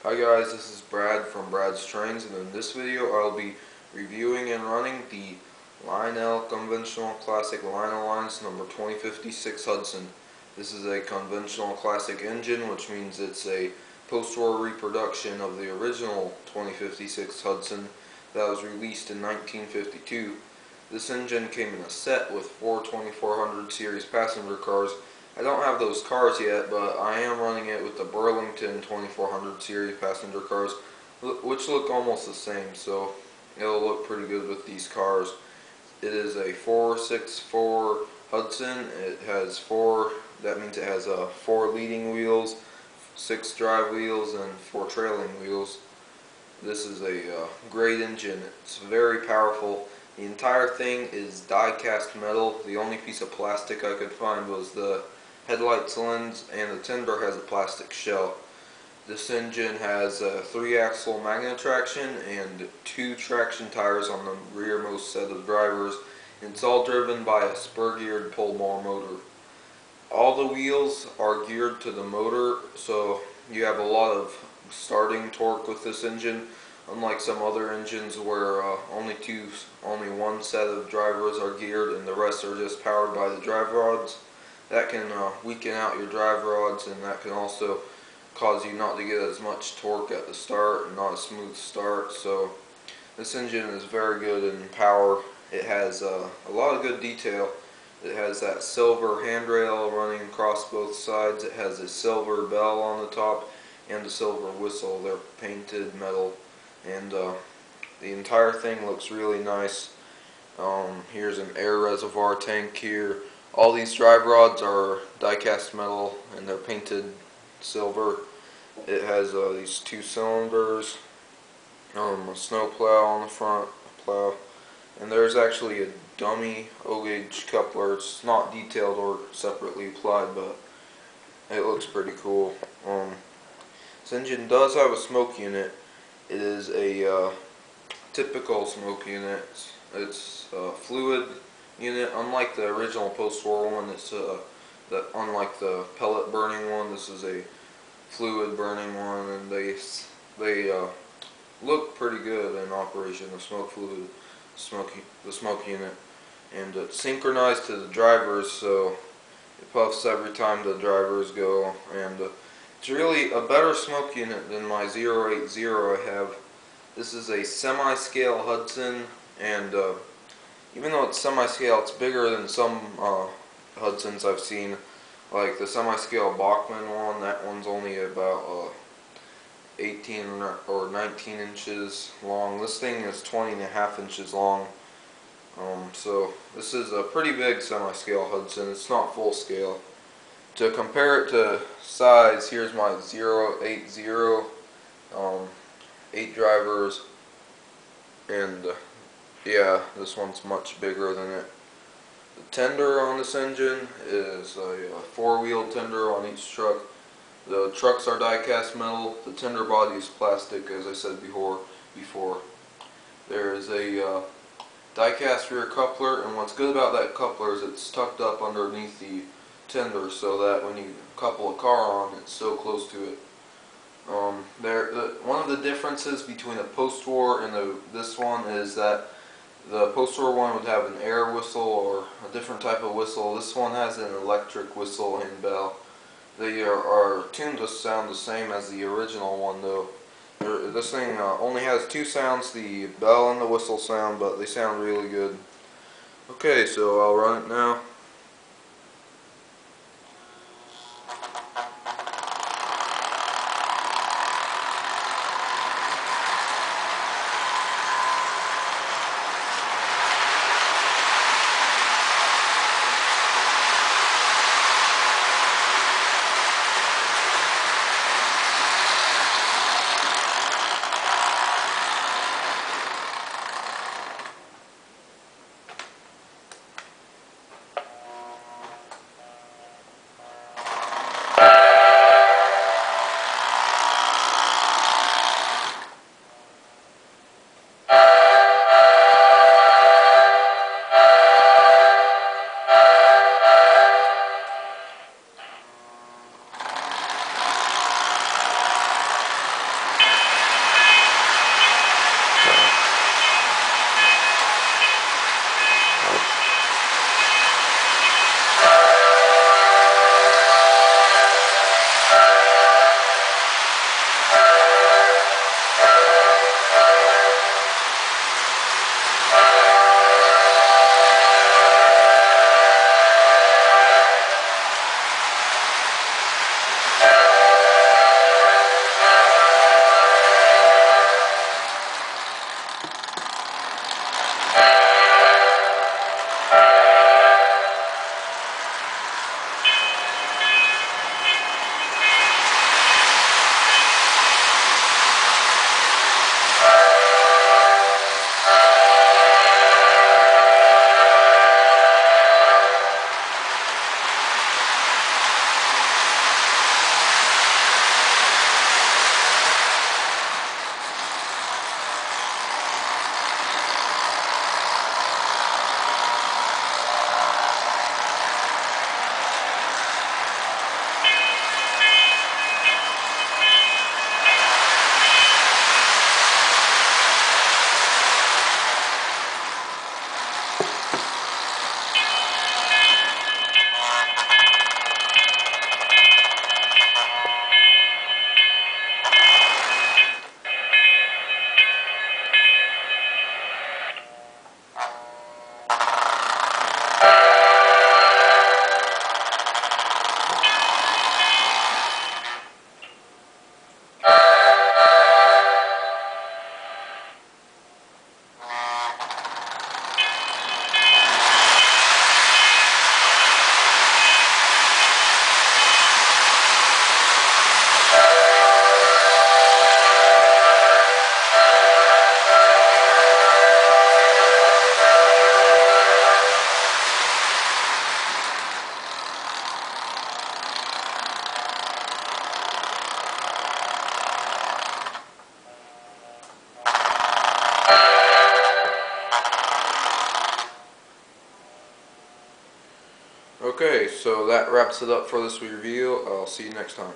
Hi guys, this is Brad from Brad's Trains, and in this video I'll be reviewing and running the Lionel Conventional Classic Lionel Lines number 2056 Hudson. This is a conventional classic engine, which means it's a post-war reproduction of the original 2056 Hudson that was released in 1952. This engine came in a set with four 2400 series passenger cars. I don't have those cars yet, but I am running it with the Burlington 2400 series passenger cars, which look almost the same, so it'll look pretty good with these cars. It is a 464 Hudson. It has that means it has 4 leading wheels, 6 drive wheels, and 4 trailing wheels. This is a great engine. It's very powerful. The entire thing is die-cast metal. The only piece of plastic I could find was the headlights lens, and the tender has a plastic shell. This engine has a 3-axle magnetraction and 2 traction tires on the rearmost set of drivers. It's all driven by a spur-geared pole-bar motor. All the wheels are geared to the motor, so you have a lot of starting torque with this engine, unlike some other engines where only one set of drivers are geared and the rest are just powered by the drive rods. That can weaken out your drive rods, and that can also cause you not to get as much torque at the start and not a smooth start. So this engine is very good in power. It has a lot of good detail. It has that silver handrail running across both sides. It has a silver bell on the top and a silver whistle. They're painted metal, and the entire thing looks really nice. Here's an air reservoir tank here. All these drive rods are die-cast metal and they're painted silver. It has these 2 cylinders, a snow plow on the front, plow, and there's actually a dummy O-gauge coupler. It's not detailed or separately applied, but it looks pretty cool. This engine does have a smoke unit. It is a typical smoke unit. It's a fluid unit. Unlike the original post-war one, unlike the pellet burning one, this is a fluid burning one, and they look pretty good in operation. The smoke unit, and it's synchronized to the drivers, so it puffs every time the drivers go, and it's really a better smoke unit than my 080 I have. This is a semi-scale Hudson, and even though it's semi-scale, it's bigger than some Hudsons I've seen, like the semi-scale Bachmann one. That one's only about 18 or 19 inches long. This thing is 20.5 inches long. So this is a pretty big semi-scale Hudson. It's not full scale. To compare it to size, here's my 080, 8 drivers, and yeah, this one's much bigger than it. The tender on this engine is a 4-wheel tender on each truck. The trucks are die-cast metal. The tender body is plastic, as I said before. There is a die-cast rear coupler, and what's good about that coupler is it's tucked up underneath the tender, so that when you couple a car on, it's so close to it. One of the differences between a post-war and this one is that the post-war one would have an air whistle or a different type of whistle. This one has an electric whistle and bell. They are tuned to sound the same as the original one, though. This thing only has 2 sounds, the bell and the whistle sound, but they sound really good. Okay, so I'll run it now. Okay, so that wraps it up for this review. I'll see you next time.